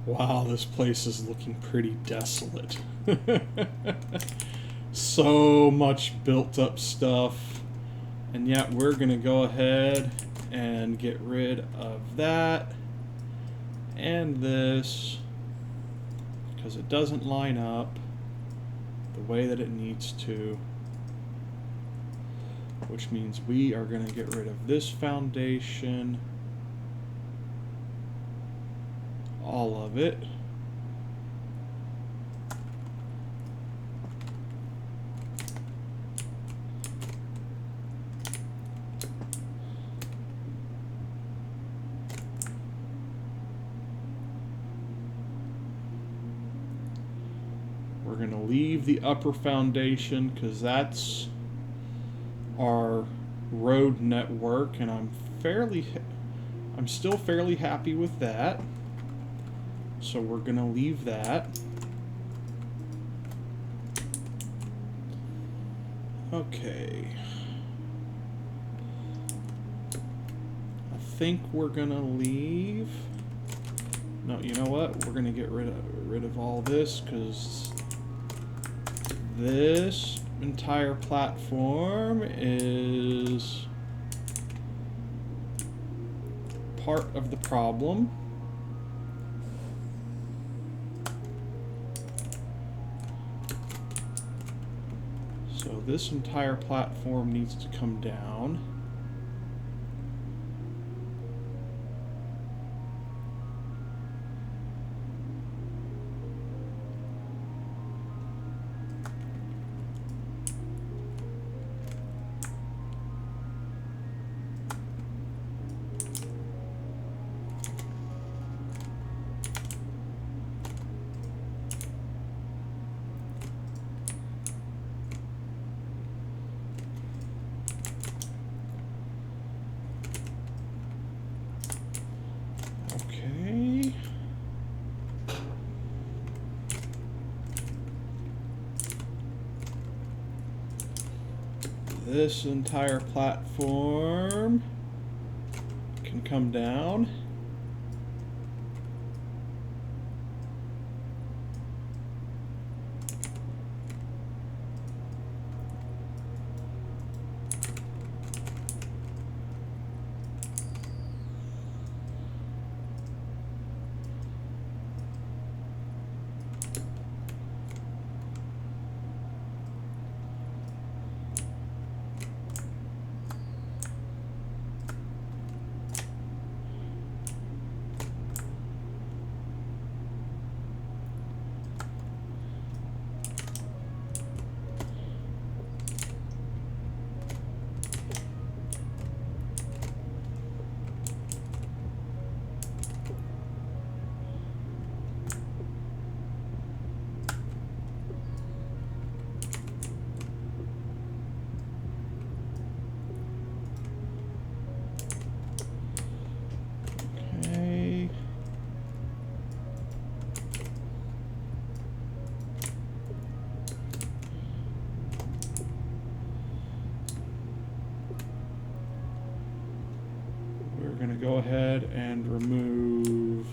Wow, this place is looking pretty desolate. So much built up stuff. And yet we're going to go ahead and get rid of that and this because it doesn't line up the way that it needs to. Which means we are going to get rid of this foundation. All of it. We're going to leave the upper foundation because that's our road network, and I'm still fairly happy with that. So we're going to leave that. Okay. I think we're going to leave. No, you know what? We're going to get rid of all this because this entire platform is part of the problem. So this entire platform needs to come down. This entire platform can come down. Go ahead and remove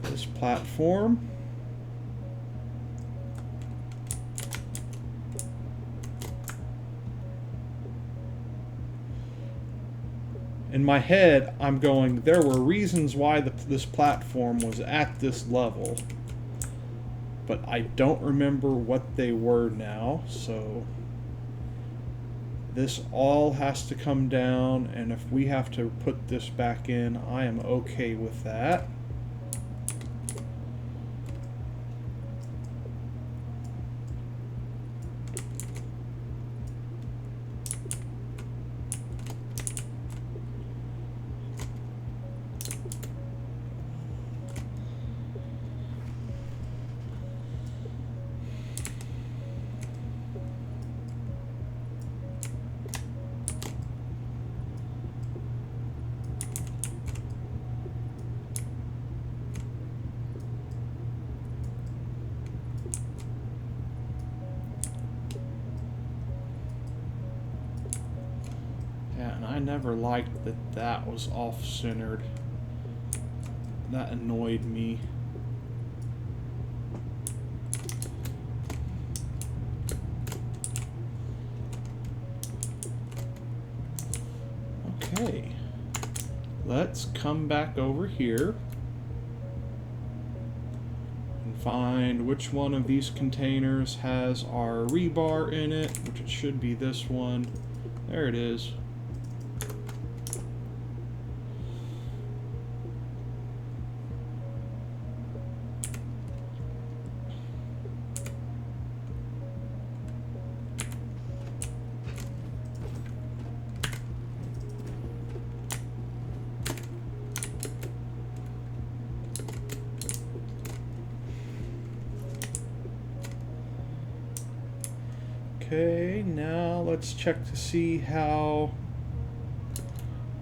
this platform. In my head, I'm going, there were reasons why this platform was at this level, but I don't remember what they were now, so this all has to come down, and if we have to put this back in, I am okay with that. I never liked that was off-centered. That annoyed me. Okay. Let's come back over here and find which one of these containers has our rebar in it, which it should be this one. There it is. Okay, now let's check to see how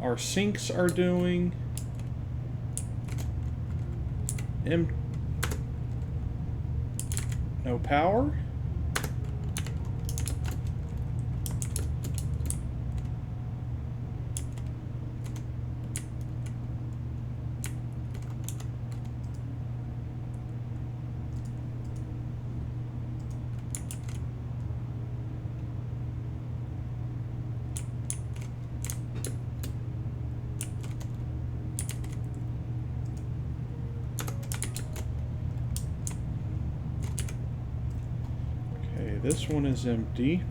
our sinks are doing. No power. This one is empty.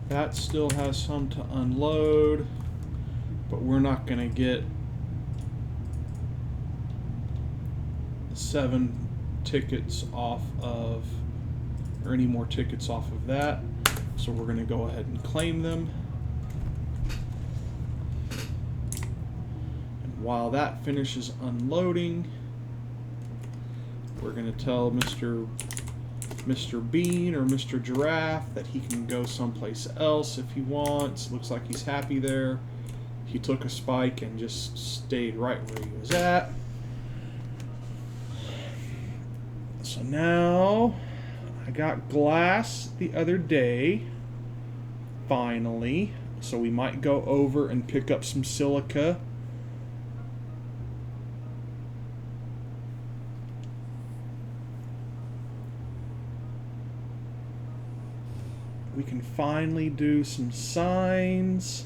That still has some to unload, but we're not going to get 7 tickets off of, or any more tickets off of that. So we're going to go ahead and claim them. And while that finishes unloading, we're going to tell Mr. Bean or Mr. Giraffe that he can go someplace else if he wants. Looks like he's happy there. He took a spike and just stayed right where he was at. So now I got glass the other day, finally. So we might go over and pick up some silica. We can finally do some signs.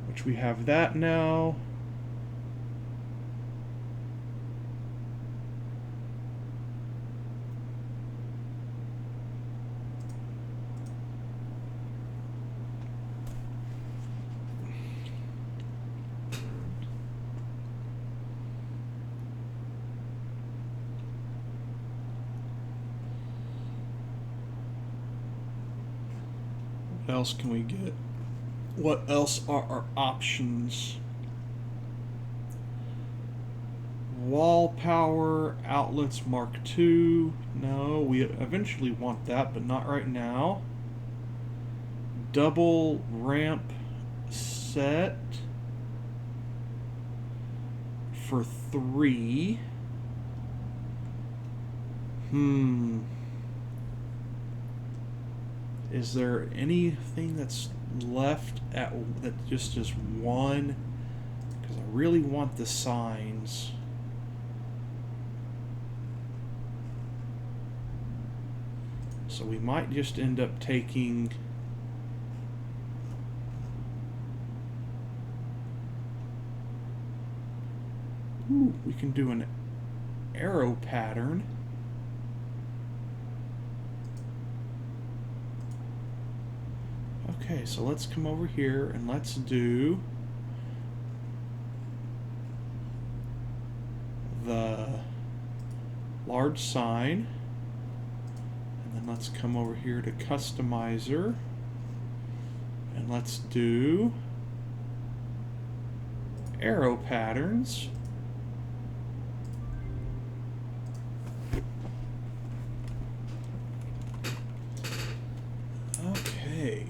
Which we have that now. What else can we get? What else are our options? Wall power outlets Mark II. No, we eventually want that, but not right now. Double ramp set for 3. Is there anything that's left at that just 1? Because I really want the signs. So we might just end up taking we can do an arrow pattern. Okay, so let's come over here and let's do the large sign. And then let's come over here to customizer. And let's do arrow patterns. Okay.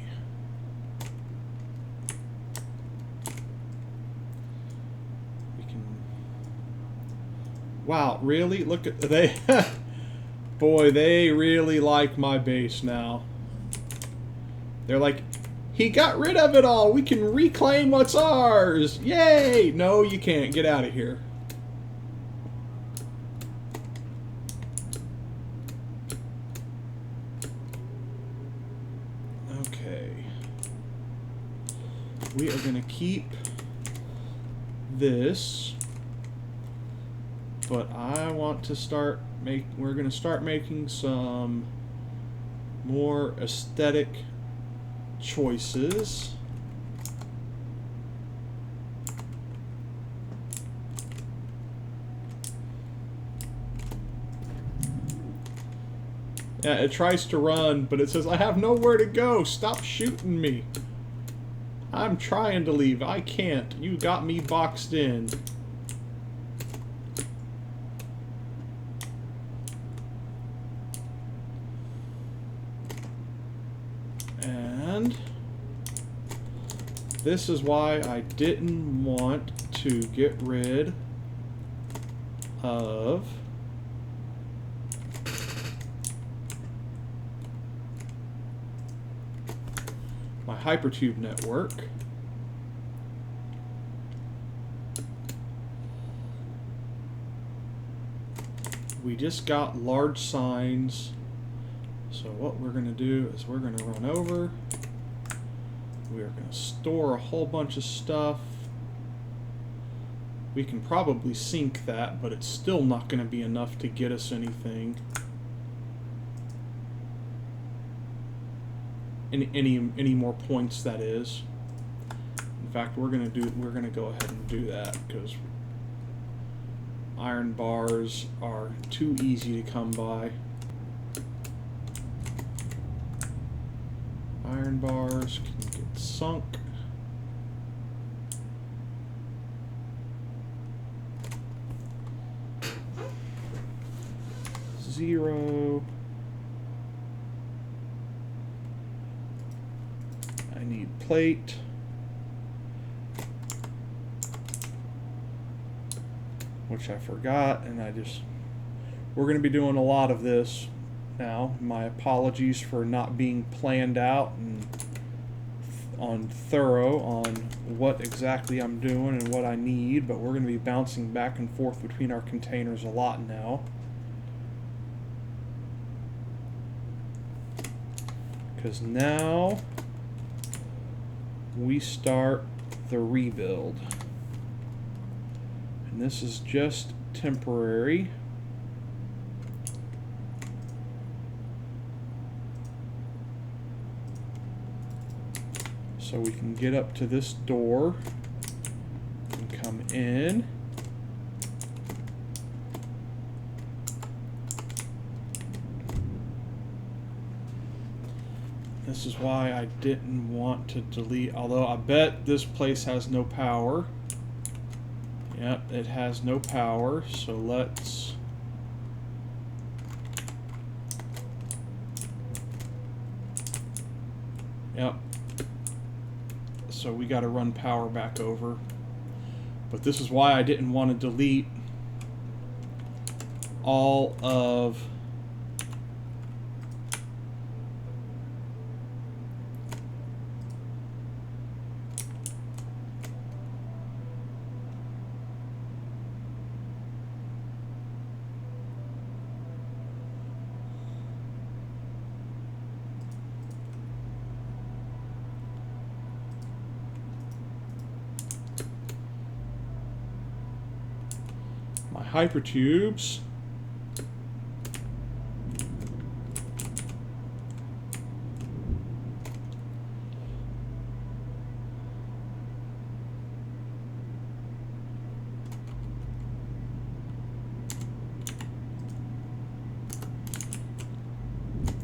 We can... Wow, really? Look at... they... Boy, they really like my base now. They're like, he got rid of it all! We can reclaim what's ours! Yay! No, you can't. Get out of here. Okay. We are going to keep this. But I want to start we're going to start making some more aesthetic choices. Yeah, it tries to run, but it says, I have nowhere to go. Stop shooting me. I'm trying to leave. I can't. You got me boxed in. And this is why I didn't want to get rid of my hypertube network. We just got large signs. So what we're going to do is we're going to run over. We are going to store a whole bunch of stuff. We can probably sync that, but it's still not going to be enough to get us anything. Any more points, that is. In fact, we're going to go ahead and do that because iron bars are too easy to come by. Iron bars can get sunk. Zero. I need plate. Which I forgot, and we're going to be doing a lot of this now. My apologies for not being planned out and thorough on what exactly I'm doing and what I need, but we're going to be bouncing back and forth between our containers a lot now. Because now we start the rebuild. And this is just temporary. So we can get up to this door and come in. This is why I didn't want to delete, although I bet this place has no power. Yep, it has no power, so let's... Yep. So we got to run power back over. But this is why I didn't want to delete all of my hypertubes.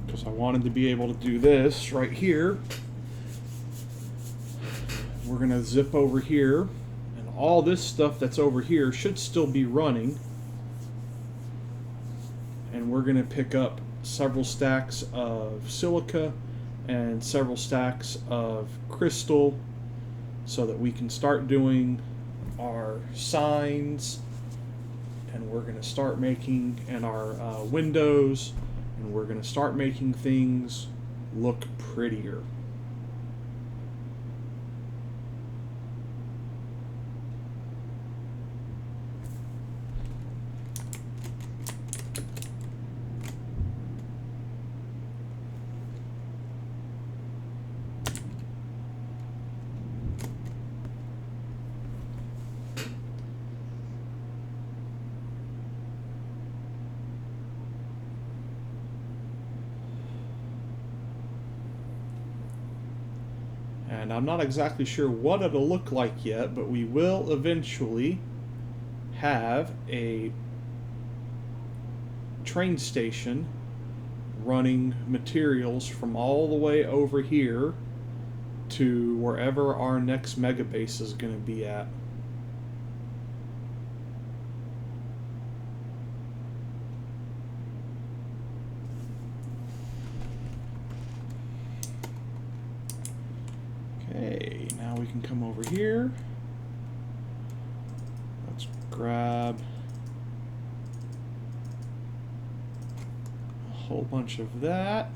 Because I wanted to be able to do this right here. We're going to zip over here, and all this stuff that's over here should still be running. And we're going to pick up several stacks of silica and several stacks of crystal so that we can start doing our signs, and we're going to start making, and our windows, and we're going to start making things look prettier. And I'm not exactly sure what it'll look like yet, but we will eventually have a train station running materials from all the way over here to wherever our next mega base is going to be at. Okay, now we can come over here. Let's grab a whole bunch of that.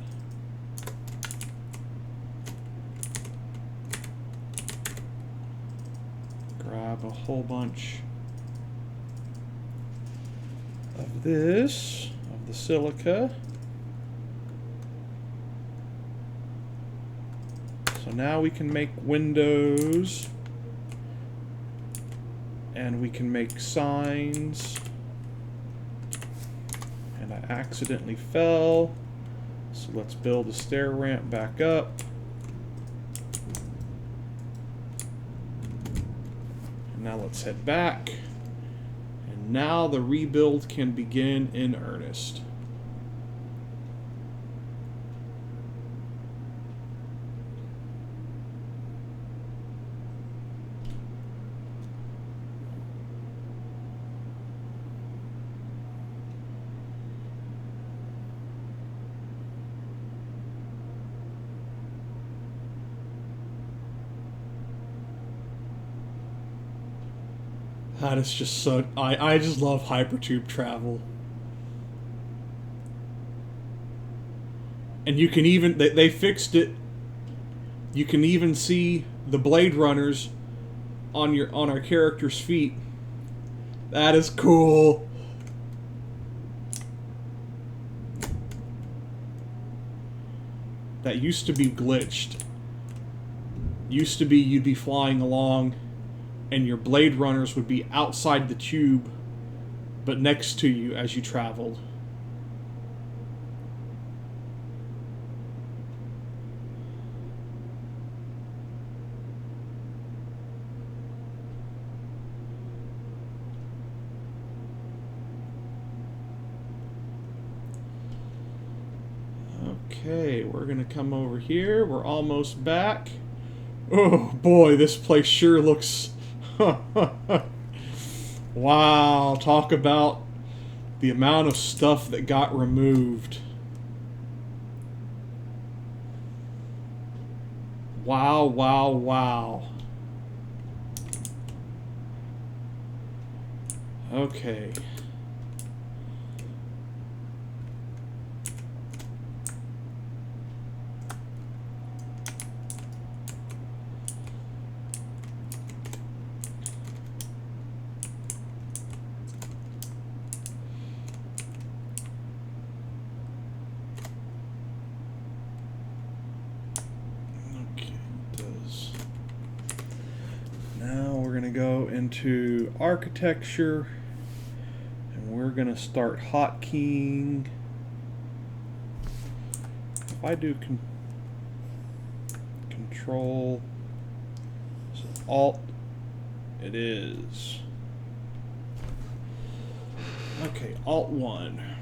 Grab a whole bunch of this, of the silica. So now we can make windows, and we can make signs. And I accidentally fell, so let's build a stair ramp back up. And now let's head back. And now the rebuild can begin in earnest. That is just so... I just love hypertube travel. And you can even... They fixed it. You can even see the Blade Runners on our character's feet. That is cool. That used to be glitched. Used to be you'd be flying along and your Blade Runners would be outside the tube, but next to you as you traveled. Okay, we're gonna come over here. We're almost back. Oh boy, this place sure looks... Wow, talk about the amount of stuff that got removed. Wow, wow, wow. Okay. Go into architecture, and we're going to start hotkeying. If I do control, so alt, it is. Okay, alt 1.